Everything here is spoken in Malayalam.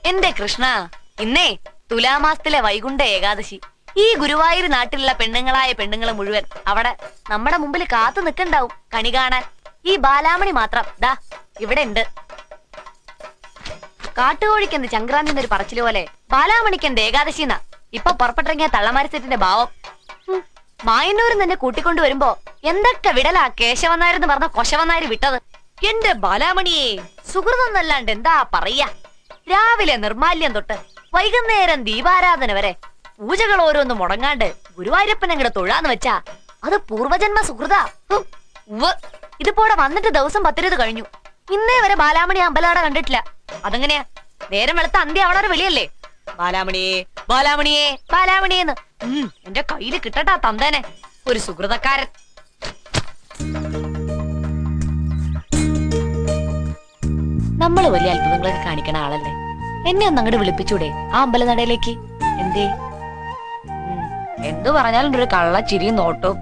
എന്റെ കൃഷ്ണ, ഇന്നേ തുലാമാസത്തിലെ വൈകുണ്ഠ ഏകാദശി. ഈ ഗുരുവായൂർ നാട്ടിലുള്ള പെണ്ണുങ്ങളായ പെണ്ണുങ്ങൾ മുഴുവൻ അവിടെ നമ്മുടെ മുമ്പിൽ കാത്തു നിൽക്കണ്ടാവും കണി കാണാൻ. ഈ ബാലാമണി മാത്രം ദാ ഇവിടെ ഉണ്ട്. കാട്ടുകോഴിക്കെന്ത് ചങ്ക്രാന്തി എന്നൊരു പറച്ചില് പോലെ ബാലാമണിക്കെന്ത് ഏകാദശി എന്നാ ഇപ്പൊ പുറപ്പെട്ടിറങ്ങിയ തള്ളമാരി സെറ്റിന്റെ ഭാവം. മായന്നൂരിൽ തന്നെ കൂട്ടിക്കൊണ്ടു വരുമ്പോ എന്തൊക്കെ വിടലാ കേശവനാരെന്ന് പറഞ്ഞ കൊശവനാര് വിട്ടത്. എന്റെ ബാലാമണിയെ സുഹൃതൊന്നല്ലാണ്ട് എന്താ പറയാ. രാവിലെ നിർമാല്യം തൊട്ട് വൈകുന്നേരം ദീപാരാധന വരെ പൂജകൾ ഓരോന്നും മുടങ്ങാണ്ട് ഗുരുവായൂരപ്പൻ അങ്ങോട്ട് തൊഴാന്ന് വെച്ചാ അത് പൂർവജന്മ സുഹൃതാ. ഇതിപ്പോടെ വന്നിട്ട് ദിവസം 10 കഴിഞ്ഞു. ഇന്നേ വരെ ബാലാമണി അമ്പലാട കണ്ടിട്ടില്ല. അതെങ്ങനെയാ? നേരം വെളുത്ത അന്ത്യ അവിടെ ഒരു വിളിയല്ലേ, ബാലാമണിയെ ബാലാമണിയെ ബാലാമണിയെന്ന്. എന്റെ കയ്യില് കിട്ടട്ടാ തന്തേനെ, ഒരു സുഹൃതക്കാരൻ. നമ്മള് വലിയ അത്ഭുതങ്ങളൊക്കെ കാണിക്കണ ആളല്ലേ. എന്നെ ഒന്ന് അങ്ങോട്ട് വിളിപ്പിച്ചൂടെ ആ അമ്പലനടയിലേക്ക്? എന്തേ? എന്തു പറഞ്ഞാലും ഒരു കള്ള ചിരിയും നോട്ടവും.